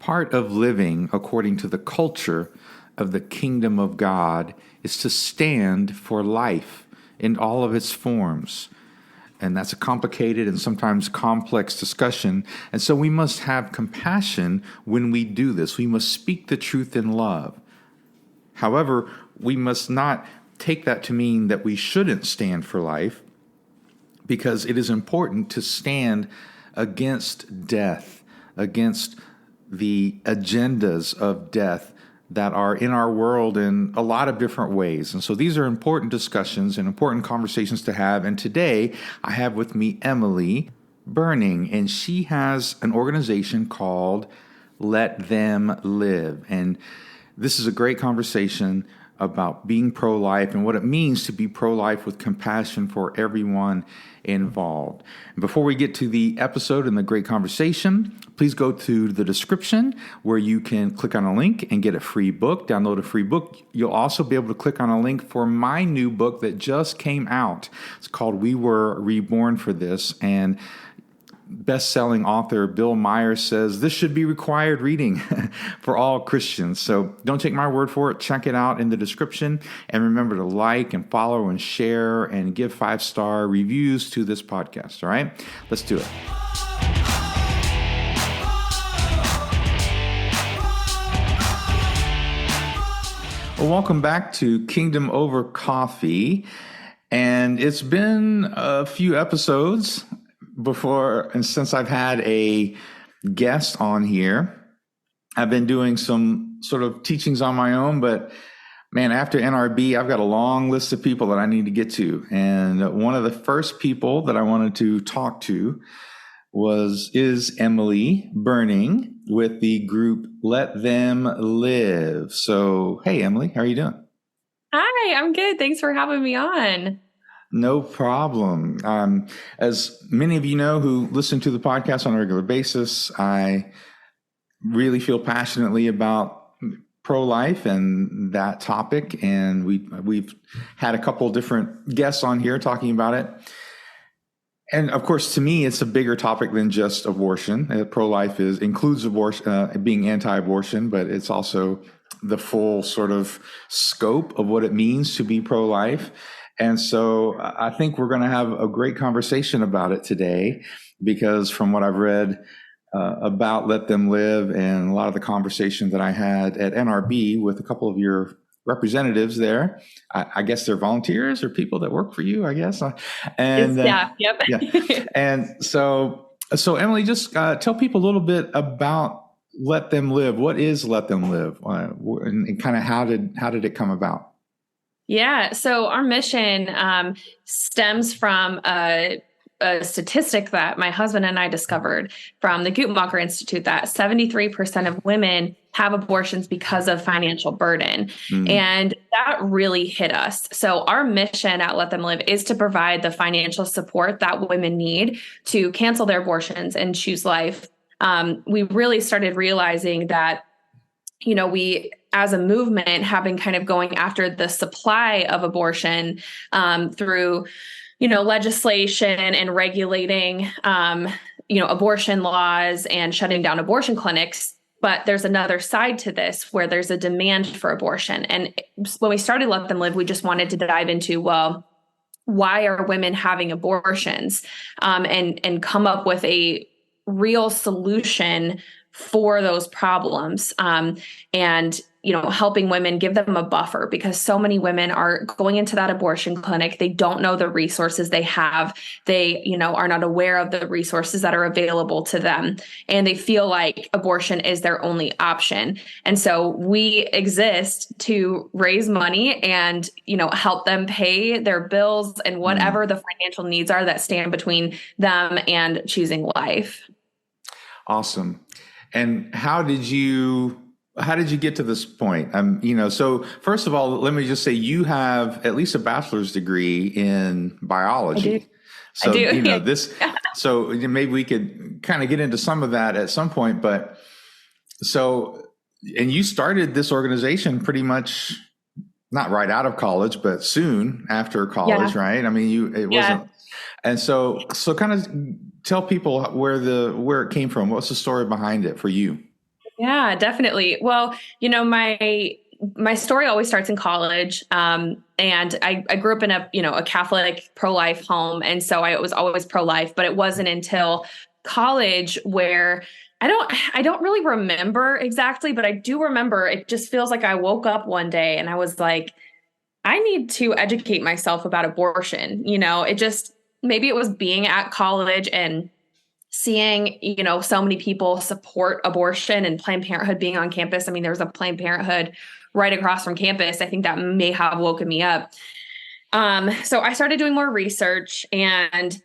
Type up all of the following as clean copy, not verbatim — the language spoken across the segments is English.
Part of living according to the culture of the kingdom of God is to stand for life in all of its forms. And that's a complicated and sometimes complex discussion. And so we must have compassion when we do this. We must speak the truth in love. However, we must not take that to mean that we shouldn't stand for life, because it is important to stand against death, against the agendas of death that are in our world in a lot of different ways. And so these are important discussions and important conversations to have. And today I have with me Emily Berning, and she has an organization called Let Them Live. And this is a great conversation about being pro-life and what it means to be pro-life with compassion for everyone involved. And before we get to the episode and the great conversation, please go to the description where you can click on a link and get a free book, download a free book. You'll also be able to click on a link for my new book that just came out. It's called We Were Reborn for This, and best-selling author Bill Myers says this should be required reading for all Christians. So don't take my word for it. Check it out in the description. And remember to like and follow and share and give 5-star reviews to this podcast. All right, let's do it. Well, welcome back to Kingdom Over Coffee. And it's been a few episodes before and since I've had a guest on here. I've been doing some sort of teachings on my own, but man, after NRB, I've got a long list of people that I need to get to. And one of the first people that I wanted to talk to is Emily Berning with the group Let Them Live. So, hey, Emily, how are you doing? Hi, I'm good. Thanks for having me on. No problem. As many of you know who listen to the podcast on a regular basis, I really feel passionately about pro-life and that topic. And we've had a couple different guests on here talking about it. And of course, to me, it's a bigger topic than just abortion. Pro-life includes abortion, being anti-abortion, but it's also the full sort of scope of what it means to be pro-life. And so I think we're going to have a great conversation about it today, because from what I've read about Let Them Live and a lot of the conversation that I had at NRB with a couple of your representatives there, I guess they're volunteers or people that work for you, I guess. And Yep. Yeah. And so Emily, just tell people a little bit about Let Them Live. What is Let Them Live? And kind of how did it come about? Yeah. So our mission stems from a statistic that my husband and I discovered from the Guttmacher Institute, that 73% of women have abortions because of financial burden. And that really hit us. So our mission at Let Them Live is to provide the financial support that women need to cancel their abortions and choose life. We really started realizing that, we, as a movement, have been kind of going after the supply of abortion through, legislation and regulating, abortion laws and shutting down abortion clinics. But there's another side to this where there's a demand for abortion. And when we started Let Them Live, we just wanted to dive into, well, why are women having abortions, and come up with a real solution for those problems, and helping women, give them a buffer, because so many women are going into that abortion clinic. They don't know the resources they have. They, are not aware of the resources that are available to them. And they feel like abortion is their only option. And so we exist to raise money and, help them pay their bills and whatever the financial needs are that stand between them and choosing life. Awesome. And how did you get to this point? So first of all, let me just say you have at least a bachelor's degree in biology. I do. This, so maybe we could kind of get into some of that at some point, but and you started this organization pretty much not right out of college, but soon after college, right? I mean, wasn't. And so kind of tell people where it came from. What's the story behind it for you? Yeah, definitely. Well, my story always starts in college. And I grew up in a Catholic pro-life home. And so I was always pro-life, but it wasn't until college where I don't really remember exactly, but I do remember it just feels like I woke up one day and I was like, I need to educate myself about abortion. It just, maybe it was being at college and seeing, so many people support abortion and Planned Parenthood being on campus. I mean, there was a Planned Parenthood right across from campus. I think that may have woken me up. So I started doing more research, and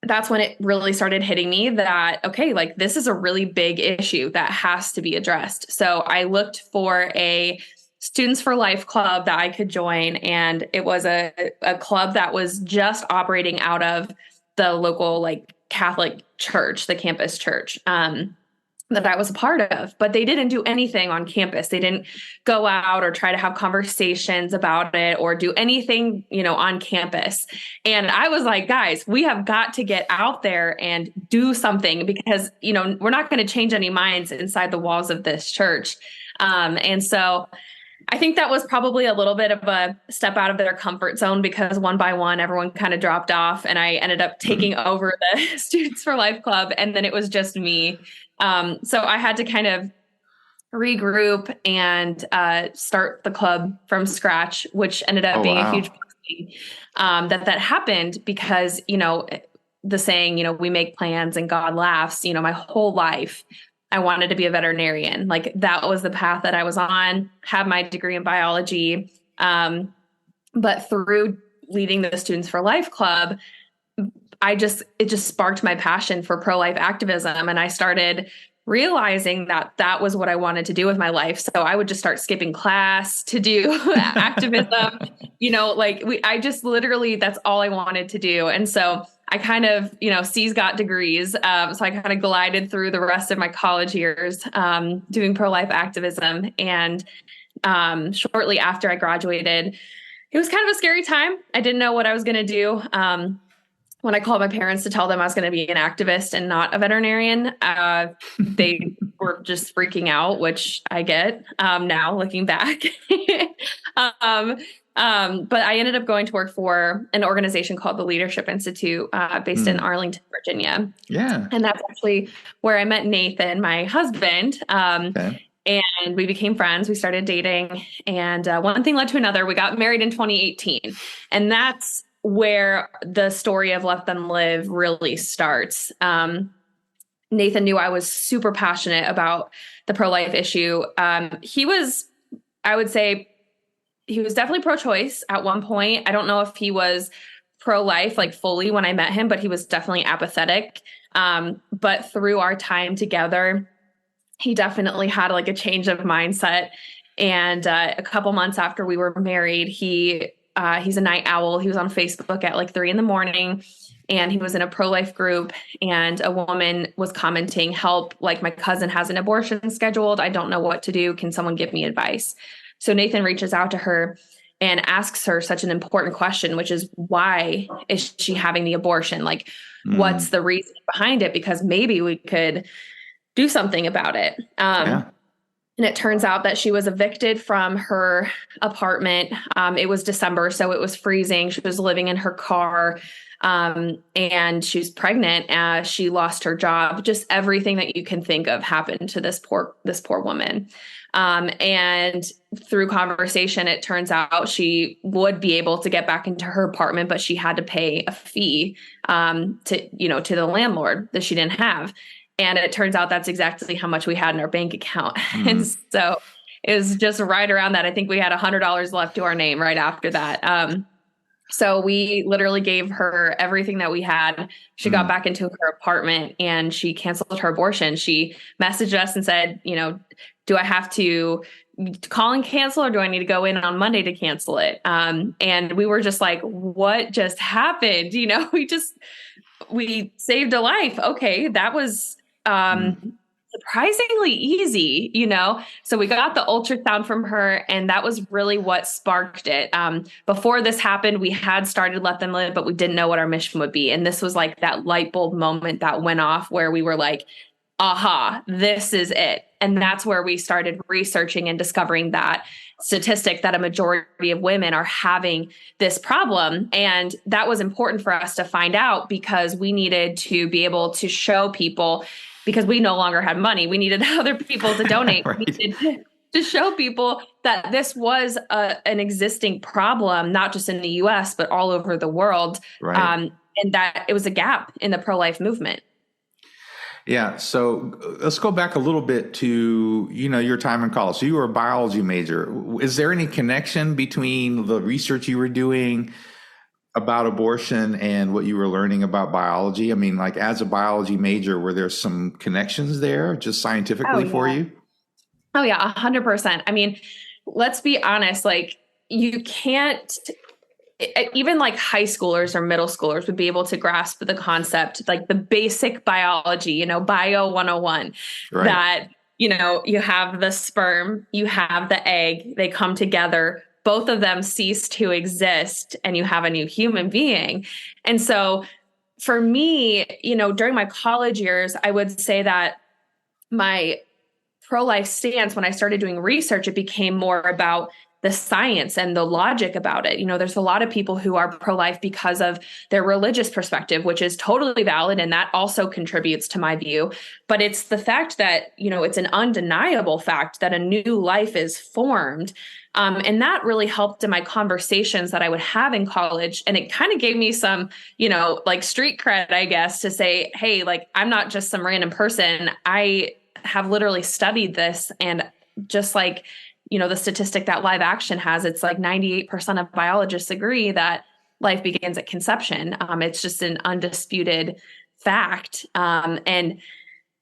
that's when it really started hitting me that, okay, like this is a really big issue that has to be addressed. So I looked for a Students for Life club that I could join. And it was a club that was just operating out of the local like Catholic church, the campus church. That I was a part of, but they didn't do anything on campus. They didn't go out or try to have conversations about it or do anything, on campus. And I was like, guys, we have got to get out there and do something because, we're not going to change any minds inside the walls of this church. And so I think that was probably a little bit of a step out of their comfort zone because one by one, everyone kind of dropped off and I ended up taking over the Students for Life Club. And then it was just me. So I had to kind of regroup and start the club from scratch, which ended up being a huge blessing that happened because, the saying, we make plans and God laughs, my whole life. I wanted to be a veterinarian. Like that was the path that I was on, have my degree in biology. But through leading the Students for Life Club, it just sparked my passion for pro-life activism. And I started realizing that was what I wanted to do with my life. So I would just start skipping class to do activism, I just literally, that's all I wanted to do. And so I kind of, C's got degrees. So I kind of glided through the rest of my college years doing pro-life activism. And shortly after I graduated, it was kind of a scary time. I didn't know what I was going to do. When I called my parents to tell them I was going to be an activist and not a veterinarian, they were just freaking out, which I get now looking back. But I ended up going to work for an organization called the Leadership Institute based in Arlington, Virginia. Yeah. And that's actually where I met Nathan, my husband. Okay. And we became friends. We started dating. And one thing led to another. We got married in 2018. And that's where the story of Let Them Live really starts. Nathan knew I was super passionate about the pro-life issue. I would say he was definitely pro-choice at one point. I don't know if he was pro-life like fully when I met him, but he was definitely apathetic. But through our time together, he definitely had like a change of mindset. And a couple months after we were married, he's a night owl. He was on Facebook at like 3 a.m. and he was in a pro-life group and a woman was commenting, help, like my cousin has an abortion scheduled. I don't know what to do. Can someone give me advice? So Nathan reaches out to her and asks her such an important question, which is, why is she having the abortion? Like, what's the reason behind it? Because maybe we could do something about it. And it turns out that she was evicted from her apartment. It was December, so it was freezing. She was living in her car, and she was pregnant. She lost her job. Just everything that you can think of happened to this poor woman. And through conversation, it turns out she would be able to get back into her apartment, but she had to pay a fee to the landlord that she didn't have. And it turns out that's exactly how much we had in our bank account. And so it was just right around that. I think we had $100 left to our name right after that. So we literally gave her everything that we had. She got back into her apartment and she canceled her abortion. She messaged us and said, do I have to call and cancel or do I need to go in on Monday to cancel it? And we were just like, what just happened? We saved a life. Okay. That was surprisingly easy, So we got the ultrasound from her and that was really what sparked it. Before this happened, we had started Let Them Live, but we didn't know what our mission would be. And this was like that light bulb moment that went off where we were like, aha, this is it. And that's where we started researching and discovering that statistic that a majority of women are having this problem. And that was important for us to find out because we needed to be able to show people, because we no longer had money. We needed other people to donate. Right. We needed to show people that this was an existing problem, not just in the US, but all over the world. Right. And that it was a gap in the pro-life movement. Yeah. So let's go back a little bit to, your time in college. So you were a biology major. Is there any connection between the research you were doing about abortion and what you were learning about biology? I mean, like as a biology major, were there some connections there just scientifically for you? Oh yeah, 100%. I mean, let's be honest, like you can't, even like high schoolers or middle schoolers would be able to grasp the concept, like the basic biology, bio 101, Right. that, you have the sperm, you have the egg, they come together, both of them cease to exist, and you have a new human being. And so for me, during my college years, I would say that my pro-life stance, when I started doing research, it became more about the science and the logic about it. There's a lot of people who are pro-life because of their religious perspective, which is totally valid. And that also contributes to my view. But it's the fact that, it's an undeniable fact that a new life is formed. And that really helped in my conversations that I would have in college. And it kind of gave me some, like street cred, I guess, to say, hey, like, I'm not just some random person. I have literally studied this. And just like, the statistic that live action has, it's like 98% of biologists agree that life begins at conception. It's just an undisputed fact. And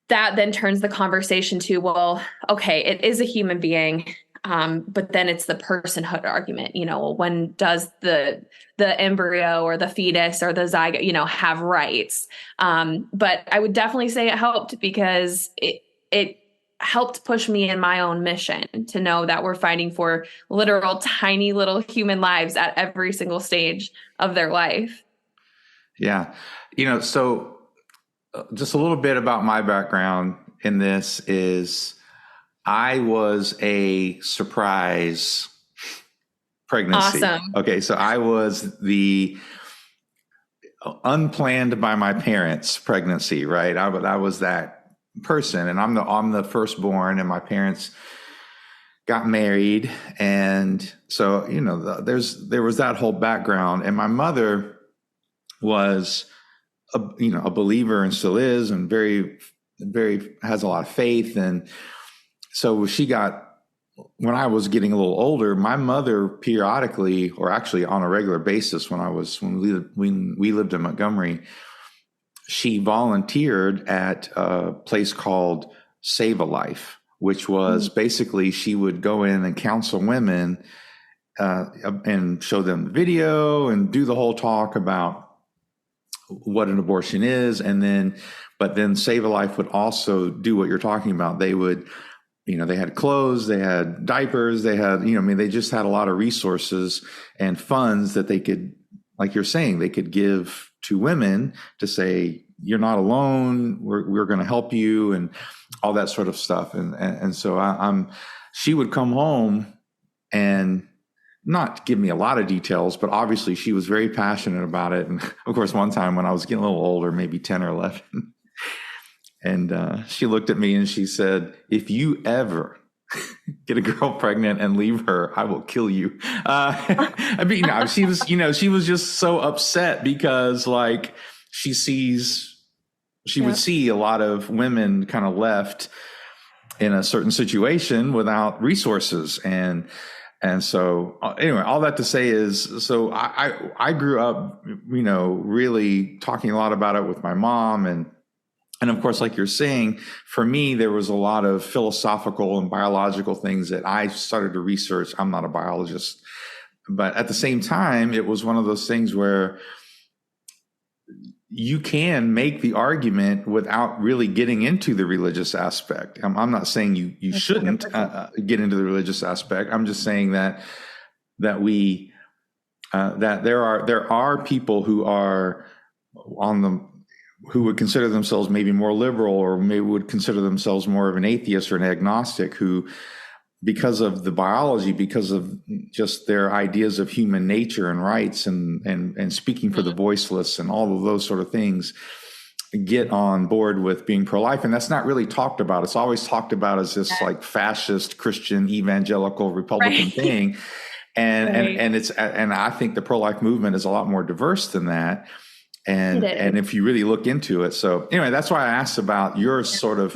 that then turns the conversation to, well, okay, it is a human being. But then it's the personhood argument, when does the embryo or the fetus or the zygote, have rights? But I would definitely say it helped because it helped push me in my own mission to know that we're fighting for literal tiny little human lives at every single stage of their life. Yeah. So just a little bit about my background in this is I was a surprise pregnancy. Awesome. Okay. So I was the unplanned by my parents pregnancy, right? I was that person, and I'm the firstborn, and my parents got married, and so there was that whole background, and my mother was a believer and still is, and very very has a lot of faith, and so when I was getting a little older, my mother periodically, or actually on a regular basis, when we lived in Montgomery, she volunteered at a place called Save a Life, which was basically she would go in and counsel women and show them the video and do the whole talk about what an abortion is. But then Save a Life would also do what you're talking about. They would, they had clothes, they had diapers, they had, they just had a lot of resources and funds that they could, like you're saying, they could give to women to say, you're not alone. We're going to help you, and all that sort of stuff. And so she would come home and not give me a lot of details, but obviously she was very passionate about it. And of course, one time when I was getting a little older, maybe 10 or 11, and she looked at me and she said, if you ever get a girl pregnant and leave her, I will kill you. I mean, she was just so upset because like she would see a lot of women kind of left in a certain situation without resources. And so anyway, all that to say is, so I grew up, really talking a lot about it with my mom, and of course, like you're saying, for me, there was a lot of philosophical and biological things that I started to research. I'm not a biologist, but at the same time, it was one of those things where you can make the argument without really getting into the religious aspect. I'm not saying you shouldn't get into the religious aspect. I'm just saying that there are people who are on who would consider themselves maybe more liberal, or maybe would consider themselves more of an atheist or an agnostic, who, because of the biology, because of just their ideas of human nature and rights and speaking for the voiceless and all of those sort of things, get on board with being pro-life. And that's not really talked about. It's always talked about as this like fascist Christian evangelical Republican thing. And I think the pro-life movement is a lot more diverse than that. And if you really look into it. So anyway, that's why I asked about your sort of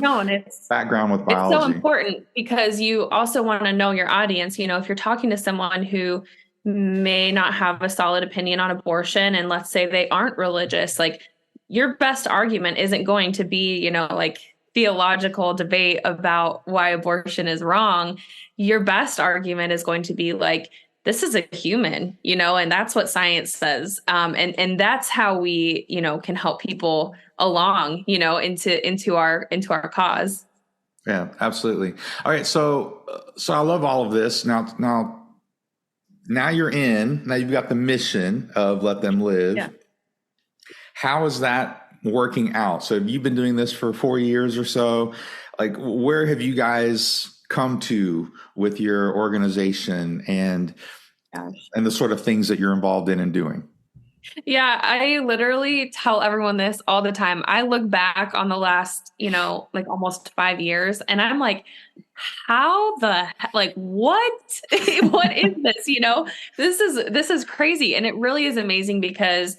background with biology. It's so important because you also want to know your audience. You know, if you're talking to someone who may not have a solid opinion on abortion, and let's say they aren't religious, like, your best argument isn't going to be, you know, like theological debate about why abortion is wrong. Your best argument is going to be like, this is a human, you know, and that's what science says. And that's how we, you know, can help people along, you know, into our cause. Yeah, absolutely. All right. So I love all of this. Now you're in, now you've got the mission of Let Them Live. Yeah. How is that working out? So have you been doing this for 4 years or so? Like, where have you guys come to with your organization and the sort of things that you're involved in and doing? Yeah, I literally tell everyone this all the time. I look back on the last, you know, like almost 5 years, and I'm like, what? What is this? You know, this is crazy. And it really is amazing because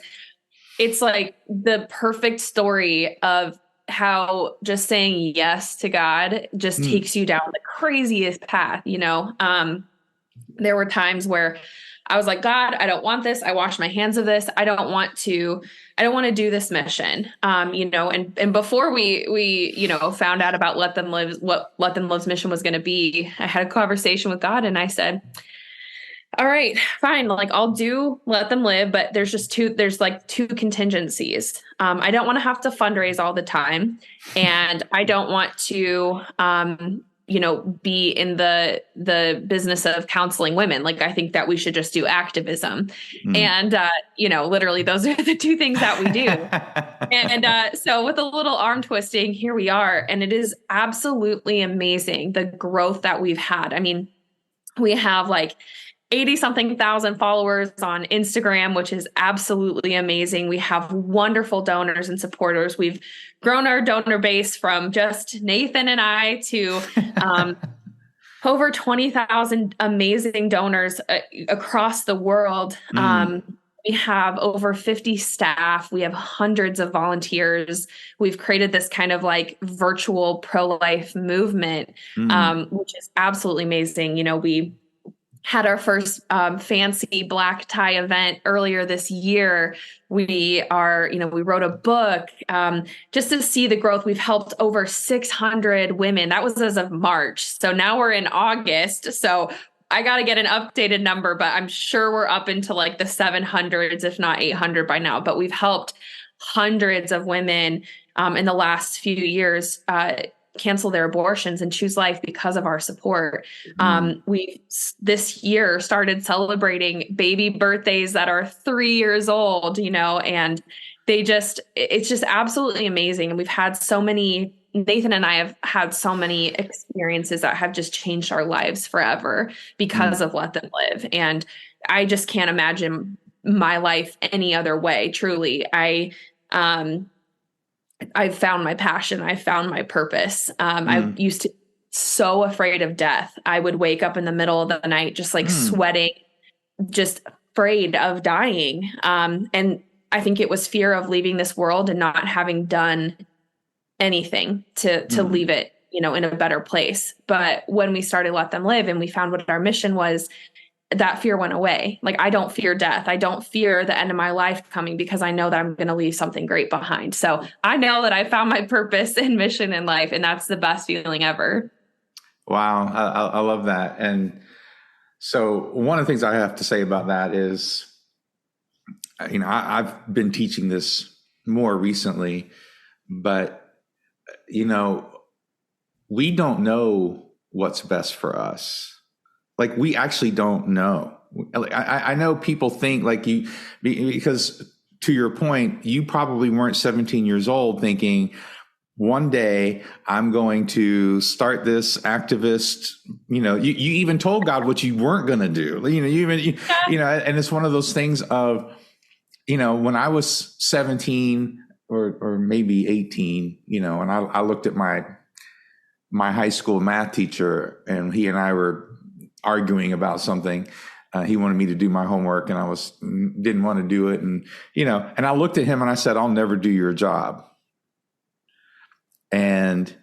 it's like the perfect story of how just saying yes to God just takes you down the craziest path, you know? There were times where I was like, God, I don't want this. I wash my hands of this. I don't want to do this mission. You know, and before we, you know, found out about Let Them Live, what Let Them Live's mission was going to be, I had a conversation with God and I said, all right, fine. Like, I'll do Let Them Live, but there's two contingencies. I don't want to have to fundraise all the time, and I don't want to, you know, be in the business of counseling women. Like, I think that we should just do activism. And, you know, literally those are the two things that we do. And so with a little arm twisting, here we are. And it is absolutely amazing, the growth that we've had. I mean, we have like 80-something thousand followers on Instagram, which is absolutely amazing. We have wonderful donors and supporters. We've grown our donor base from just Nathan and I to over 20,000 amazing donors across the world. We have over 50 staff. We have hundreds of volunteers. We've created this kind of like virtual pro-life movement, which is absolutely amazing. You know, we had our first fancy black tie event earlier this year. We wrote a book just to see the growth. We've helped over 600 women. That was as of March. So now we're in August. So I got to get an updated number, but I'm sure we're up into like the 700s, if not 800 by now. But we've helped hundreds of women in the last few years cancel their abortions and choose life because of our support. We this year started celebrating baby birthdays that are 3 years old, you know, and it's just absolutely amazing. And we've had so many, Nathan and I have had so many experiences that have just changed our lives forever because of Let Them Live. And I just can't imagine my life any other way. Truly. I've found my passion. I found my purpose. I used to be so afraid of death. I would wake up in the middle of the night, just like sweating, just afraid of dying. And I think it was fear of leaving this world and not having done anything to leave it, you know, in a better place. But when we started Let Them Live and we found what our mission was, that fear went away. Like, I don't fear death. I don't fear the end of my life coming because I know that I'm going to leave something great behind. So I know that I found my purpose and mission in life, and that's the best feeling ever. Wow. I love that. And so one of the things I have to say about that is, you know, I've been teaching this more recently, but, you know, we don't know what's best for us. Like, we actually don't know. I know people think like because to your point, you probably weren't 17 years old thinking, one day I'm going to start this activist. You even told God what you weren't going to do. And it's one of those things of, when I was 17 or maybe 18, and I looked at my high school math teacher, and he and I were arguing about something. He wanted me to do my homework, and I didn't want to do it. And I looked at him and I said, "I'll never do your job." And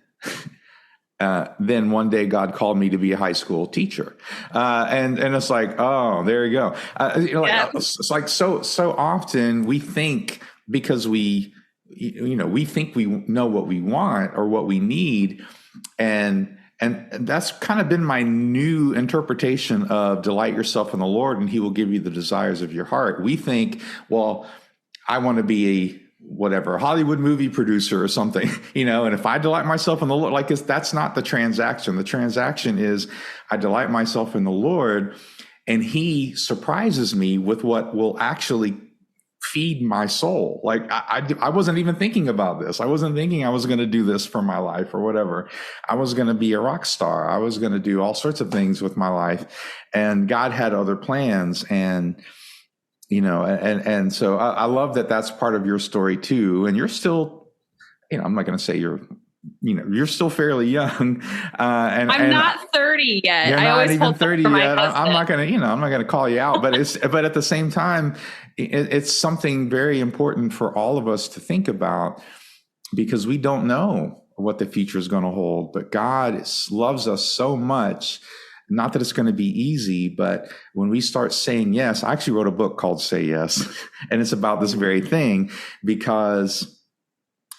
then one day God called me to be a high school teacher. And it's like, oh, there you go. It's like so often we think, because we think we know what we want or what we need. And that's kind of been my new interpretation of delight yourself in the Lord, and he will give you the desires of your heart. We think, well, I want to be a Hollywood movie producer or something, and if I delight myself in the Lord, that's not the transaction. The transaction is I delight myself in the Lord, and he surprises me with what will actually feed my soul. I wasn't even thinking about this. I wasn't thinking I was going to do this for my life or whatever. I was going to be a rock star. I was going to do all sorts of things with my life, and God had other plans. And so I love that that's part of your story too. And you're still, I'm not going to say you're still fairly young. I'm not 30 yet. You're I not always even 30 yet. I'm not going to call you out, but but at the same time, it's something very important for all of us to think about, because we don't know what the future is going to hold, but God loves us so much. Not that it's going to be easy, but when we start saying yes, I actually wrote a book called Say Yes, and it's about this very thing, because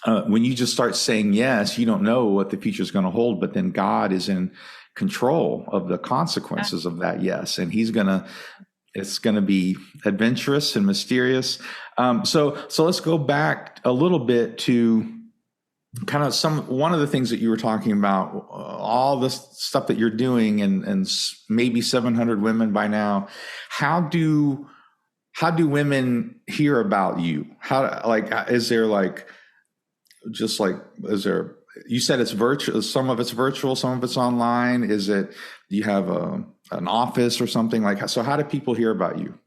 when you just start saying yes, you don't know what the future is going to hold, but then God is in control of the consequences of that yes, and it's going to be adventurous and mysterious. So let's go back a little bit to kind of one of the things that you were talking about, all the stuff that you're doing, and maybe 700 women by now. How do women hear about you? You said it's virtual, some of it's virtual, some of it's online. Do you have an office or something so how do people hear about you?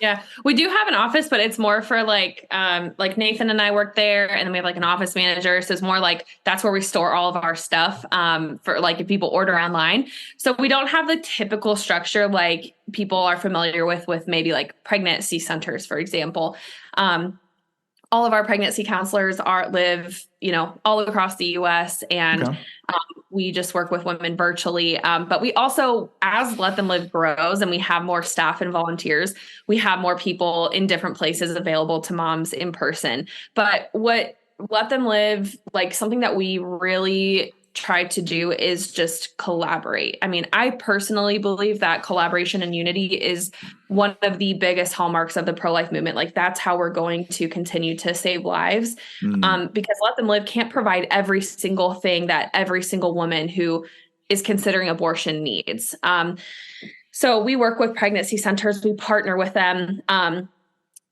Yeah, we do have an office, but it's more for like Nathan and I work there, and then we have an office manager. So it's more that's where we store all of our stuff for if people order online. So we don't have the typical structure like people are familiar with maybe pregnancy centers, for example. All of our pregnancy counselors live, all across the U.S. and Okay. We just work with women virtually. But we also, as Let Them Live grows and we have more staff and volunteers, we have more people in different places available to moms in person. But what Let Them Live, something that we really try to do is just collaborate. I mean, I personally believe that collaboration and unity is one of the biggest hallmarks of the pro-life movement. That's how we're going to continue to save lives. Because Let Them Live can't provide every single thing that every single woman who is considering abortion needs. So we work with pregnancy centers. We partner with them.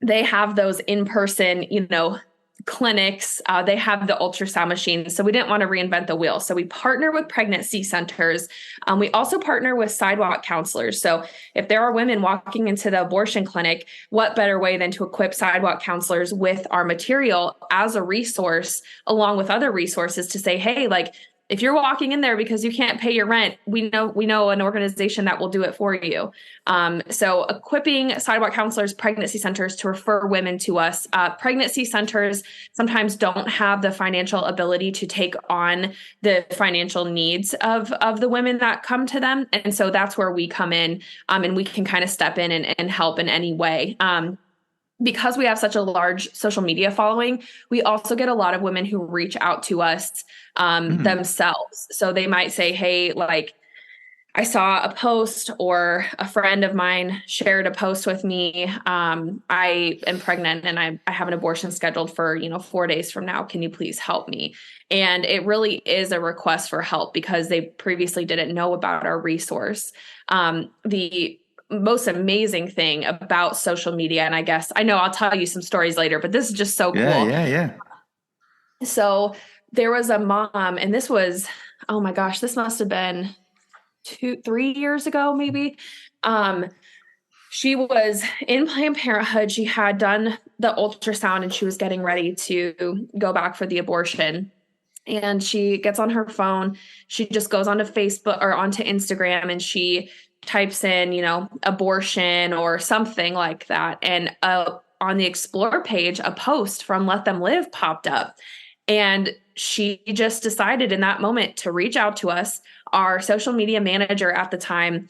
They have those in-person, clinics. They have the ultrasound machines. So we didn't want to reinvent the wheel. So we partner with pregnancy centers. We also partner with sidewalk counselors. So if there are women walking into the abortion clinic, what better way than to equip sidewalk counselors with our material as a resource, along with other resources, to say, hey, if you're walking in there because you can't pay your rent, we know an organization that will do it for you. So equipping sidewalk counselors, pregnancy centers to refer women to us. Pregnancy centers sometimes don't have the financial ability to take on the financial needs of the women that come to them. And so that's where we come in, and we can kind of step in and help in any way. Because we have such a large social media following, we also get a lot of women who reach out to us themselves. So they might say, hey, I saw a post, or a friend of mine shared a post with me. I am pregnant and I have an abortion scheduled for, 4 days from now. Can you please help me? And it really is a request for help because they previously didn't know about our resource. The most amazing thing about social media. And I guess I know I'll tell you some stories later, but this is just so Yeah, cool. yeah, yeah. So there was a mom, and this was, oh my gosh, this must have been 3 years ago, maybe. Um, she was in Planned Parenthood. She had done the ultrasound and she was getting ready to go back for the abortion. And she gets on her phone. She just goes onto Facebook or onto Instagram and she types in, abortion or something like that. And on the Explore page, a post from Let Them Live popped up. And she just decided in that moment to reach out to us. Our social media manager at the time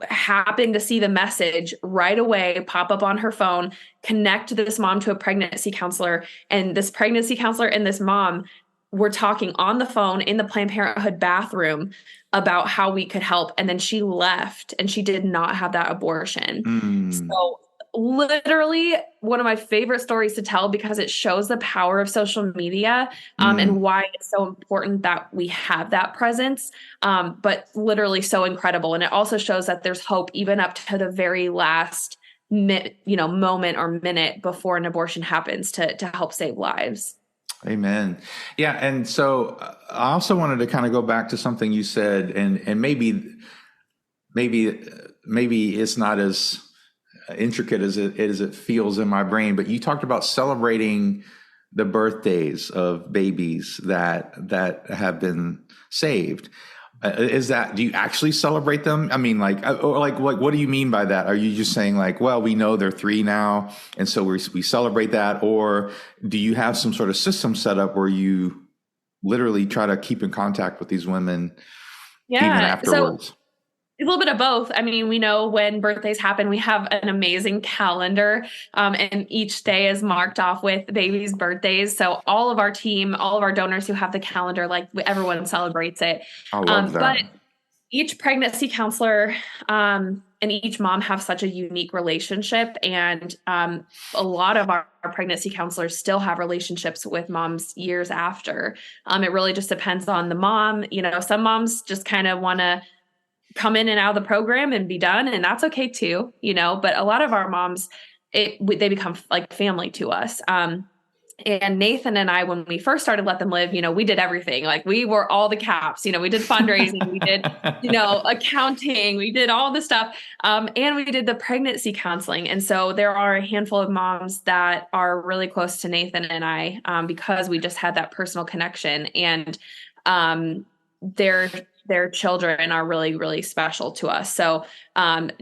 happened to see the message right away pop up on her phone, connect this mom to a pregnancy counselor. And this pregnancy counselor and this mom were talking on the phone in the Planned Parenthood bathroom about how we could help. And then she left and she did not have that abortion. Mm, So literally one of my favorite stories to tell because it shows the power of social media and mm. why it's so important that we have that presence, but literally so incredible. And it also shows that there's hope even up to the very last moment or minute before an abortion happens to help save lives. Amen. Yeah, and so I also wanted to kind of go back to something you said, and maybe it's not as intricate as it feels in my brain, but you talked about celebrating the birthdays of babies that have been saved. Do you actually celebrate them? I mean, what do you mean by that? Are you just saying like, well, we know they're 3 now, and so we celebrate that, or do you have some sort of system set up where you literally try to keep in contact with these women even Yeah. So afterwards? a little bit of both. I mean, we know when birthdays happen, we have an amazing calendar, and each day is marked off with babies' birthdays. So all of our team, all of our donors who have the calendar, like everyone celebrates it. I love But that. each pregnancy counselor and each mom have such a unique relationship. And a lot of our pregnancy counselors still have relationships with moms years after. It really just depends on the mom. Some moms just kind of want to come in and out of the program and be done. And that's okay too, but a lot of our moms, they become like family to us. And Nathan and I, when we first started Let Them Live, we did everything. Like we were all the caps, we did fundraising, we did, accounting, we did all the stuff. And we did the pregnancy counseling. And so there are a handful of moms that are really close to Nathan and I, because we just had that personal connection. And their children are really, really special to us. So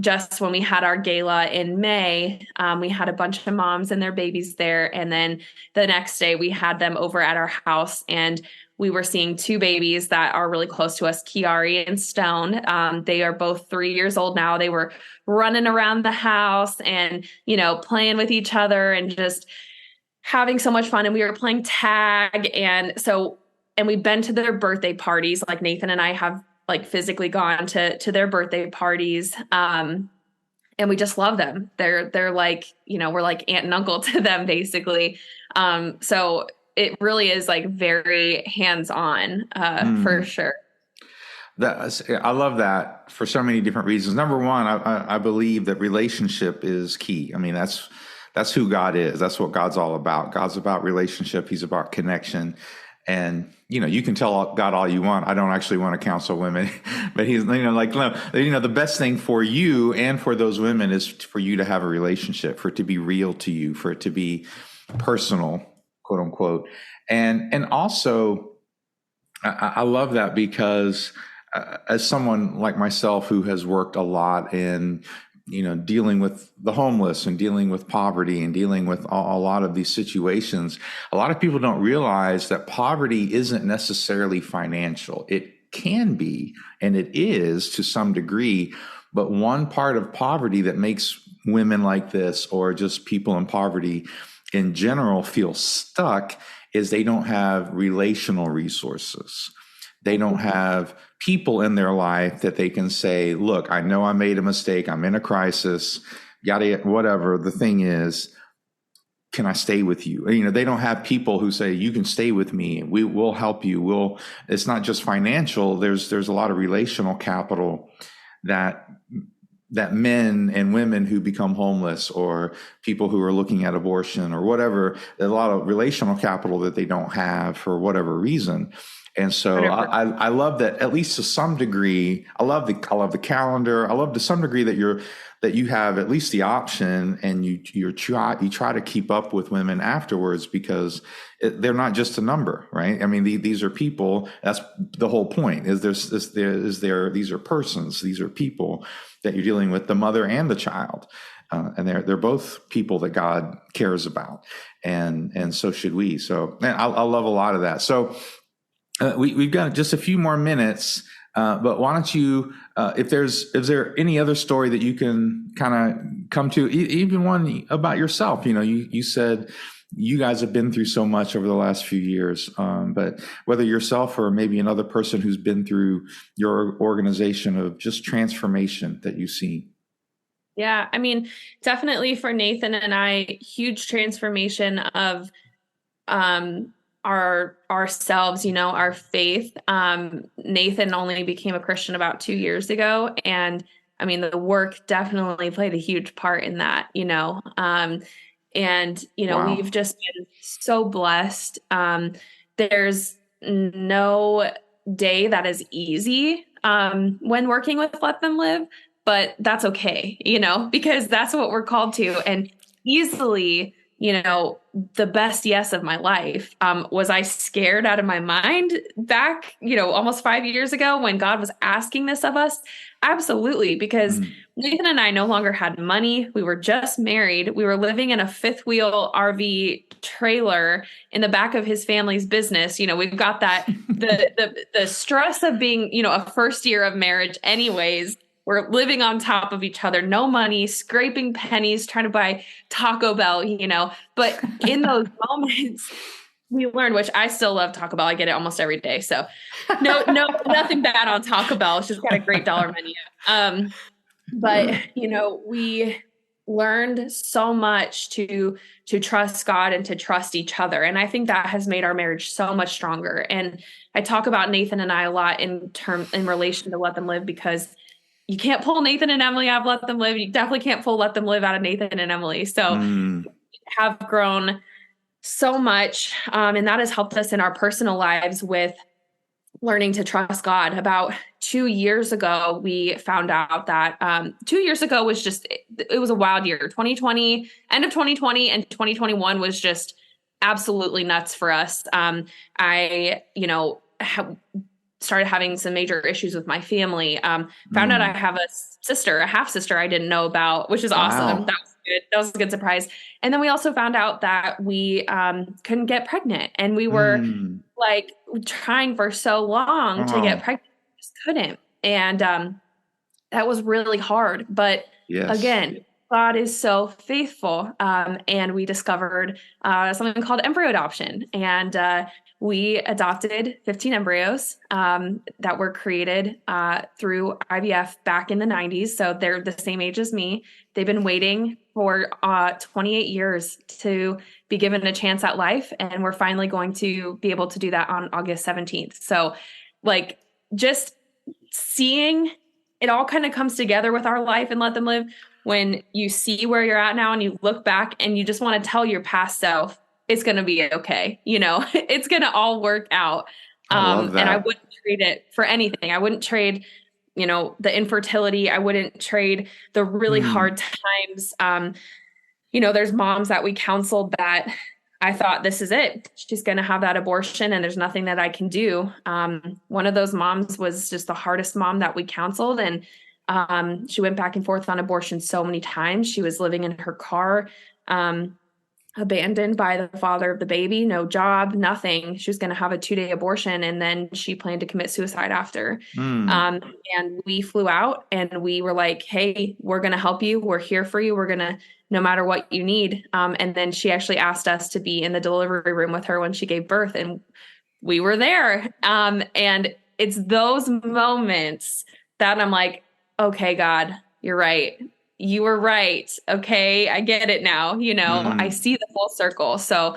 just when we had our gala in May, we had a bunch of moms and their babies there. And then the next day we had them over at our house and we were seeing 2 babies that are really close to us, Kiari and Stone. They are both 3 years old now. They were running around the house and, playing with each other and just having so much fun. And we were playing tag. And we've been to their birthday parties. Like Nathan and I have like physically gone to their birthday parties. And we just love them. They're like, we're like aunt and uncle to them basically. So it really is like very hands-on, for sure. I love that for so many different reasons. Number one, I believe that relationship is key. I mean, that's who God is. That's what God's all about. God's about relationship. He's about connection. And, you can tell God all you want. I don't actually want to counsel women, but he's, the best thing for you and for those women is for you to have a relationship, for it to be real to you, for it to be personal, quote unquote. And also I love that because as someone like myself who has worked a lot in dealing with the homeless and dealing with poverty and dealing with a lot of these situations, a lot of people don't realize that poverty isn't necessarily financial. It can be, and it is to some degree, but one part of poverty that makes women like this or just people in poverty in general feel stuck is they don't have relational resources. They don't have people in their life that they can say, look, I know I made a mistake. I'm in a crisis, yada, whatever. The thing is, can I stay with you? They don't have people who say, you can stay with me. We will help you. It's not just financial. There's a lot of relational capital that that men and women who become homeless or people who are looking at abortion or whatever, a lot of relational capital that they don't have for whatever reason. And so 100%. I love that, at least to some degree. I love the calendar. I love to some degree that you have at least the option, and you try to keep up with women afterwards, because they're not just a number, right? I mean, these are people. That's the whole point. These are persons. These are people that you're dealing with, the mother and the child. And they're both people that God cares about, and so should we. So, man, I love a lot of that. So we've got just a few more minutes, but why don't you, is there any other story that you can kind of come to, even one about yourself? You said you guys have been through so much over the last few years, but whether yourself or maybe another person who's been through your organization of just transformation that you've seen. Yeah, I mean, definitely for Nathan and I, huge transformation of ourselves, our faith. Nathan only became a Christian about 2 years ago, and I mean, the work definitely played a huge part in that. Wow. We've just been so blessed. There's no day that is easy when working with Let Them Live, but that's okay, because that's what we're called to. And easily, the best yes of my life. Was I scared out of my mind back, almost 5 years ago when God was asking this of us? Absolutely, because Mm. Nathan and I no longer had money. We were just married. We were living in a fifth wheel RV trailer in the back of his family's business. We've got that the stress of being, a first year of marriage anyways. We're living on top of each other, no money, scraping pennies, trying to buy Taco Bell, But in those moments, we learned, which I still love Taco Bell. I get it almost every day. So no, nothing bad on Taco Bell. It's just got a great dollar menu. We learned so much to trust God and to trust each other. And I think that has made our marriage so much stronger. And I talk about Nathan and I a lot in relation to Let Them Live, because you can't pull Nathan and Emily out of Let Them Live. You definitely can't pull Let Them Live out of Nathan and Emily. So Mm. have grown so much. And that has helped us in our personal lives with learning to trust God. About 2 years ago, we found out that 2 years ago it was a wild year. 2020, end of 2020 and 2021 was just absolutely nuts for us. I started having some major issues with my family. Found out I Mm. have a half sister I didn't know about, which is awesome. Wow. That was good. That was a good surprise. And then we also found out that we couldn't get pregnant, and we were Mm. like trying for so long to get Oh, pregnant, just couldn't. And that was really hard. But yes. again, God is so faithful. And we discovered something called embryo adoption. And we adopted 15 embryos that were created through IVF back in the 90s. So they're the same age as me. They've been waiting for 28 years to be given a chance at life. And we're finally going to be able to do that on August 17th. So just seeing it all kind of comes together with our life and Let Them Live. When you see where you're at now and you look back and you just want to tell your past self, it's going to be okay. It's going to all work out. I love And I that. wouldn't trade it for anything. I wouldn't trade, the infertility. I wouldn't trade the really Mm. hard times. There's moms that we counseled that I thought, this is it. She's going to have that abortion and there's nothing that I can do. One of those moms was just the hardest mom that we counseled. And she went back and forth on abortion so many times. She was living in her car, abandoned by the father of the baby, no job, nothing. She was going to have a 2-day abortion, and then she planned to commit suicide after. Mm. And we flew out and we were like, hey, we're going to help you. We're here for you. We're going to, no matter what you need. And then she actually asked us to be in the delivery room with her when she gave birth, and we were there. And it's those moments that I'm like, okay, God, you're right. You were right. Okay, I get it now. I Mm. see the full circle. So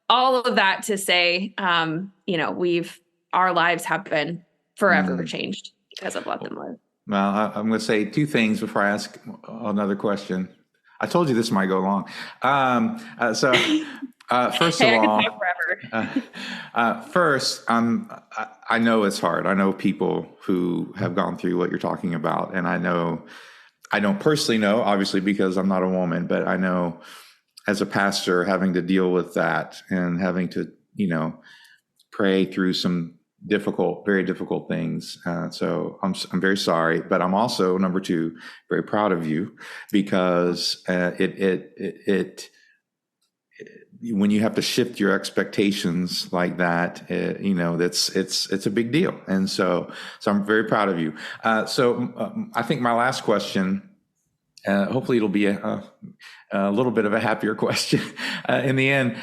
all of that to say, our lives have been forever Mm. changed because of Let Them Live. Well, I'm going to say two things before I ask another question. I told you this might go long. First of Hey, I could all, talk forever. uh, first, I know it's hard. I know people who have gone through what you're talking about, and I know I don't personally know, obviously, because I'm not a woman, but I know as a pastor having to deal with that and having to, pray through some difficult, very difficult things. So I'm very sorry, but I'm also number two, very proud of you because when you have to shift your expectations like that, it's a big deal. And so I'm very proud of you. I think my last question, hopefully it'll be a little bit of a happier question in the end.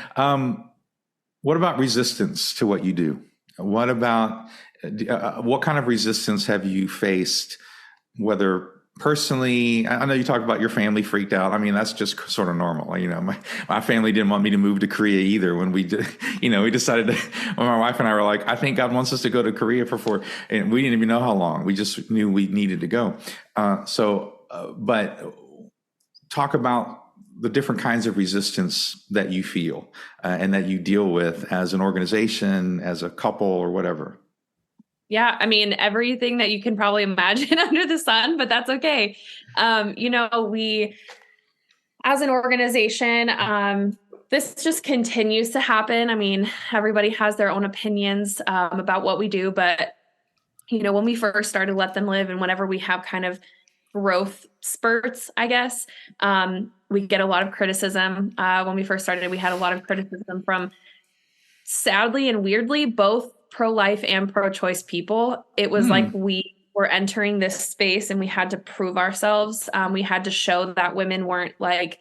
What about resistance to what you do? What about what kind of resistance have you faced, whether personally? I know you talked about your family freaked out. I mean, that's just sort of normal. My family didn't want me to move to Korea either when we did, we decided to, when my wife and I were like, I think God wants us to go to Korea and we didn't even know how long. We just knew we needed to go. But talk about the different kinds of resistance that you feel and that you deal with as an organization, as a couple, or whatever. Yeah, I mean, everything that you can probably imagine under the sun, but that's okay. We, as an organization, this just continues to happen. I mean, everybody has their own opinions about what we do, but when we first started Let Them Live, and whenever we have kind of growth spurts, I guess, we get a lot of criticism. When we first started, we had a lot of criticism from, sadly and weirdly, both pro-life and pro-choice people. It was like we were entering this space and we had to prove ourselves. We had to show that women weren't like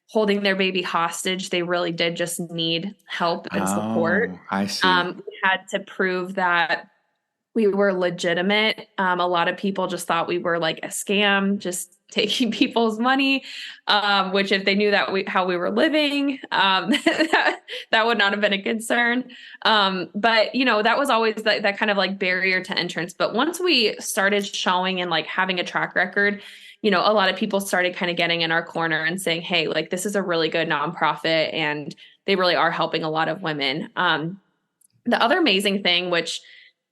holding their baby hostage. They really did just need help and support. Oh, I see. We had to prove that we were legitimate. A lot of people just thought we were like a scam, just taking people's money, which if they knew how we were living, that would not have been a concern. But that was always that kind of like barrier to entrance. But once we started showing and like having a track record, a lot of people started kind of getting in our corner and saying, hey, like this is a really good nonprofit and they really are helping a lot of women. The other amazing thing, which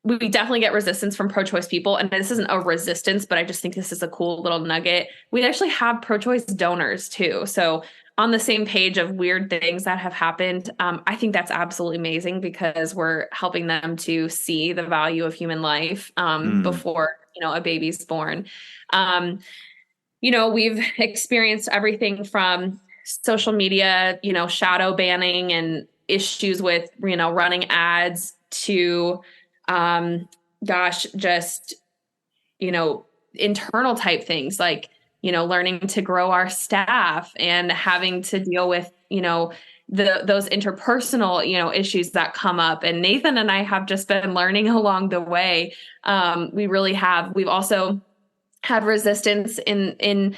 we definitely get resistance from pro-choice people. And this isn't a resistance, but I just think this is a cool little nugget. We actually have pro-choice donors too. So on the same page of weird things that have happened, I think that's absolutely amazing because we're helping them to see the value of human life before, a baby's born. We've experienced everything from social media, shadow banning and issues with, running ads to just, internal type things like, learning to grow our staff and having to deal with, those interpersonal, issues that come up. And Nathan and I have just been learning along the way. We've also had resistance in,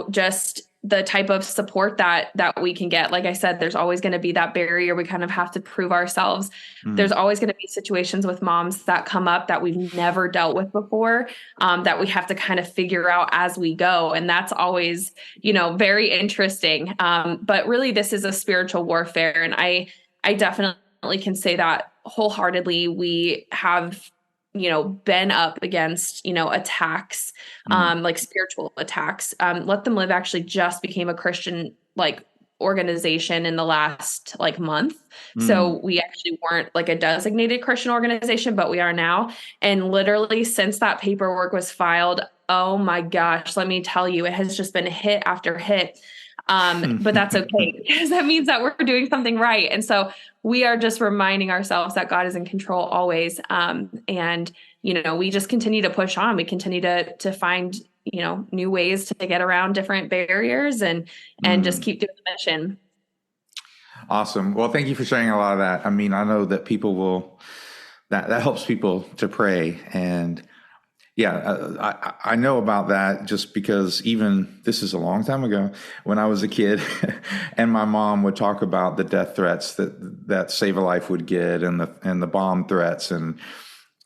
just the type of support that we can get. Like I said, there's always going to be that barrier. We kind of have to prove ourselves. There's always going to be situations with moms that come up that we've never dealt with before, that we have to kind of figure out as we go. And that's always, very interesting. But really this is a spiritual warfare. And I definitely can say that wholeheartedly. We have been up against, attacks, like spiritual attacks. Let Them Live actually just became a Christian organization in the last month. So we actually weren't like a designated Christian organization, but we are now. And literally since that paperwork was filed, oh my gosh, let me tell you, it has just been hit after hit. But that's okay because that means that we're doing something right. And so we are just reminding ourselves that God is in control always. And, we just continue to push on. We continue to find, new ways to get around different barriers and just keep doing the mission. Awesome. Well, thank you for sharing a lot of that. I mean, I know that that helps people to pray. And yeah, I know about that just because even this is a long time ago when I was a kid and my mom would talk about the death threats that Save a Life would get and the bomb threats. And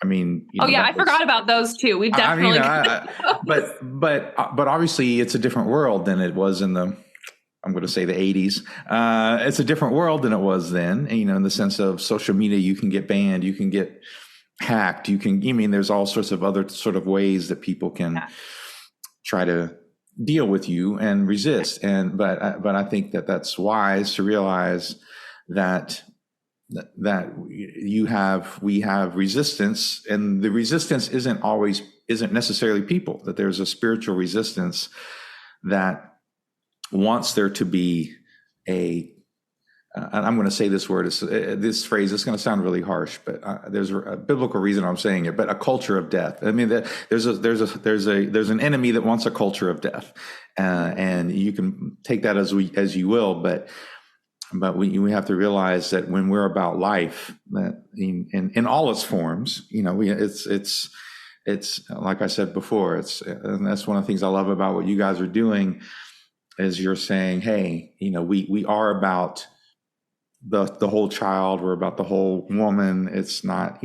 I mean, Oh yeah, that I forgot about those too. We've I mean, definitely but obviously it's a different world than it was in the, I'm going to say the 80s. It's a different world than it was then, in the sense of social media. You can get banned, you can get hacked, there's all sorts of other sort of ways that people can try to deal with you and resist. But I think that that's wise to realize that we have resistance, and the resistance isn't necessarily people, that there's a spiritual resistance that wants there to be and I'm going to say this word, this phrase, it's going to sound really harsh, but there's a biblical reason I'm saying it, but a culture of death. I mean, there's an enemy that wants a culture of death, and you can take that as you will, but we have to realize that when we're about life, that in all its forms, it's like I said before, and that's one of the things I love about what you guys are doing, is you're saying, hey, we are about the whole child, we're about the whole woman. It's not,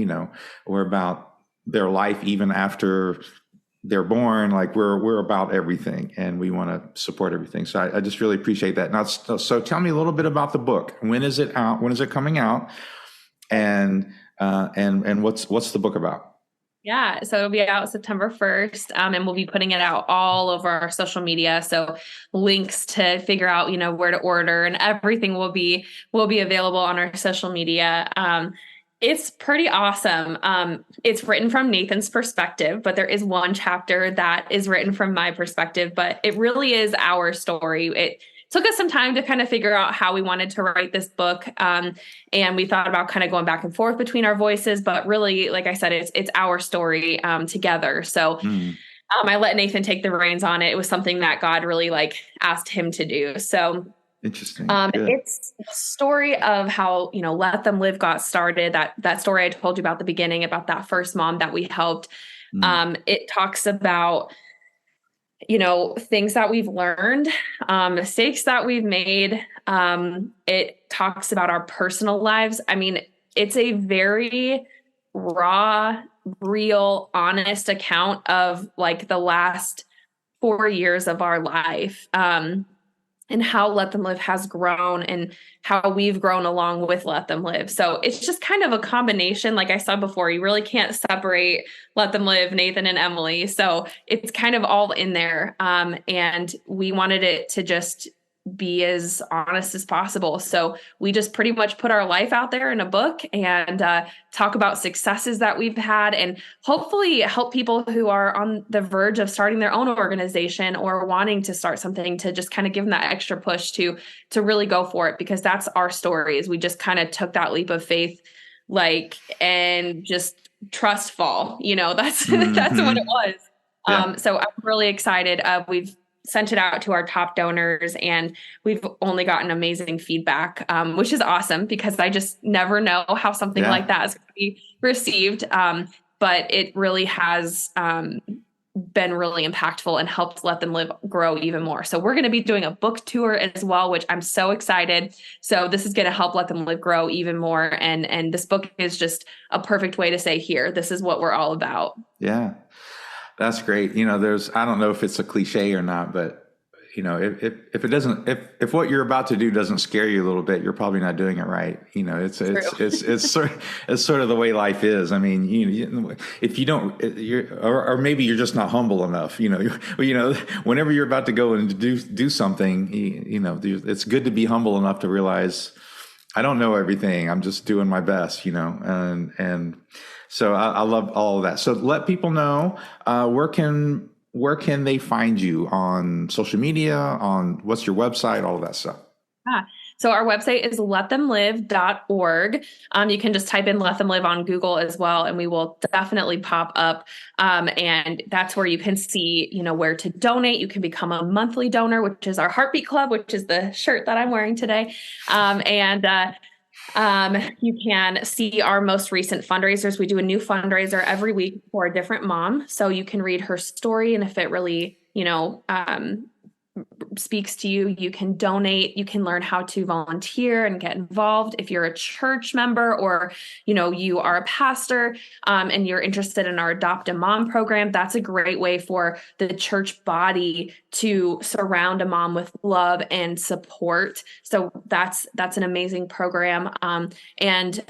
we're about their life even after they're born. Like we're about everything, and we want to support everything. So I just really appreciate that. Now, so tell me a little bit about the book. When is it out? When is it coming out? And what's the book about? Yeah, so it'll be out September 1st, and we'll be putting it out all over our social media. So links to figure out, where to order, and everything will be available on our social media. It's pretty awesome. It's written from Nathan's perspective, but there is one chapter that is written from my perspective, but it really is our story. It took us some time to kind of figure out how we wanted to write this book. And we thought about kind of going back and forth between our voices, but really, like I said, it's our story together. So I let Nathan take the reins on it. It was something that God really asked him to do. So interesting. It's the story of how, Let Them Live got started. That story I told you about at the beginning, about that first mom that we helped. It talks about things that we've learned, mistakes that we've made. It talks about our personal lives. I mean, it's a very raw, real, honest account of the last 4 years of our life. And how Let Them Live has grown, and how we've grown along with Let Them Live. So it's just kind of a combination. Like I said before, you really can't separate Let Them Live, Nathan and Emily. So it's kind of all in there. And we wanted it to just be as honest as possible. So we just pretty much put our life out there in a book, and talk about successes that we've had, and hopefully help people who are on the verge of starting their own organization or wanting to start something, to just kind of give them that extra push to really go for it, because that's our story. Is we just kind of took that leap of faith, and just trust fall, that's that's what it was. Yeah. So I'm really excited. We've sent it out to our top donors, and we've only gotten amazing feedback, which is awesome, because I just never know how something like that is going to be received. But it really has been really impactful and helped Let Them Live grow even more. So we're going to be doing a book tour as well, which I'm so excited. So this is going to help Let Them Live grow even more. And this book is just a perfect way to say, here, this is what we're all about. Yeah. That's great. I don't know if it's a cliche or not, but if what you're about to do doesn't scare you a little bit, you're probably not doing it right. It's sort of the way life is. I mean, if you don't, or maybe you're just not humble enough. Whenever you're about to go and do something, it's good to be humble enough to realize, I don't know everything. I'm just doing my best. And so I love all of that. So let people know, where can they find you on social media, on what's your website, all of that stuff? So our website is letthemlive.org. You can just type in Let Them Live on Google as well, and we will definitely pop up. And that's where you can see, where to donate. You can become a monthly donor, which is our Heartbeat Club, which is the shirt that I'm wearing today. You can see our most recent fundraisers. We do a new fundraiser every week for a different mom. So you can read her story. And if it really, speaks to you, you can donate, you can learn how to volunteer and get involved. If you're a church member or, you are a pastor, and you're interested in our Adopt a Mom program, that's a great way for the church body to surround a mom with love and support. So that's an amazing program. And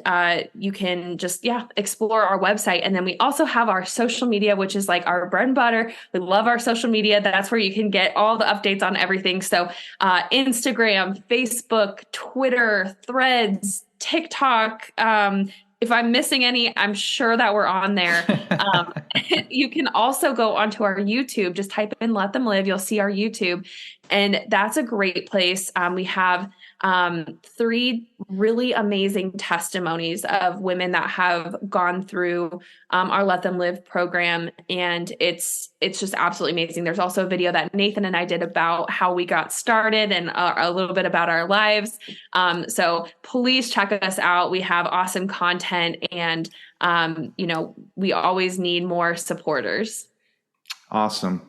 you can just, explore our website. And then we also have our social media, which is like our bread and butter. We love our social media. That's where you can get all the updates on everything. So Instagram, Facebook, Twitter, Threads, TikTok. If I'm missing any, I'm sure that we're on there. You can also go onto our YouTube. Just type in Let Them Live. You'll see our YouTube. And that's a great place. We have 3 really amazing testimonies of women that have gone through our Let Them Live program. And it's just absolutely amazing. There's also a video that Nathan and I did about how we got started and a little bit about our lives. So please check us out. We have awesome content, and we always need more supporters. Awesome.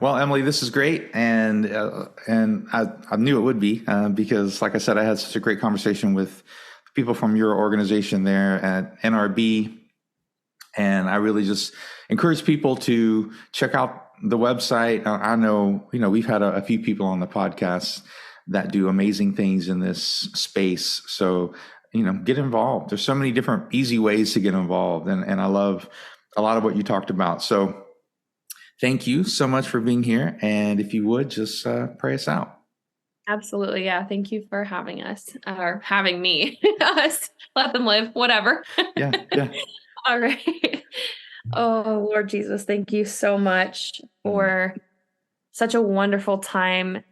Well, Emily, this is great, and I knew it would be because, like I said, I had such a great conversation with people from your organization there at NRB, and I really just encourage people to check out the website. I know, we've had a few people on the podcast that do amazing things in this space, so get involved. There's so many different easy ways to get involved, and I love a lot of what you talked about. So thank you so much for being here. And if you would, just pray us out. Absolutely. Yeah. Thank you for having us, or having me. Us. Let them live, whatever. Yeah. All right. Oh, Lord Jesus, thank you so much for such a wonderful time.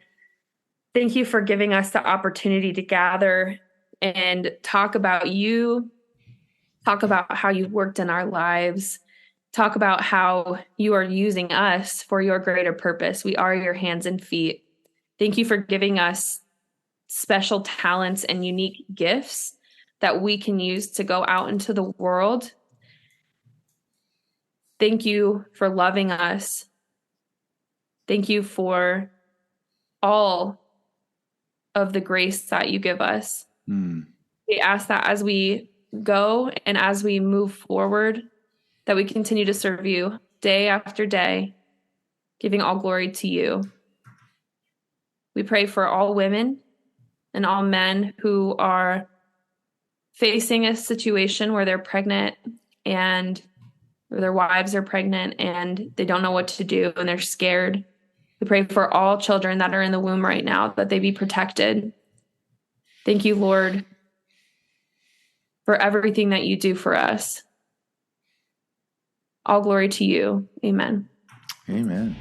Thank you for giving us the opportunity to gather and talk about you, talk about how you've worked in our lives, talk about how you are using us for your greater purpose. We are your hands and feet. Thank you for giving us special talents and unique gifts that we can use to go out into the world. Thank you for loving us. Thank you for all of the grace that you give us. We ask that as we go and as we move forward, that we continue to serve you day after day, giving all glory to you. We pray for all women and all men who are facing a situation where they're pregnant and their wives are pregnant and they don't know what to do and they're scared. We pray for all children that are in the womb right now, that they be protected. Thank you, Lord, for everything that you do for us. All glory to you. Amen. Amen.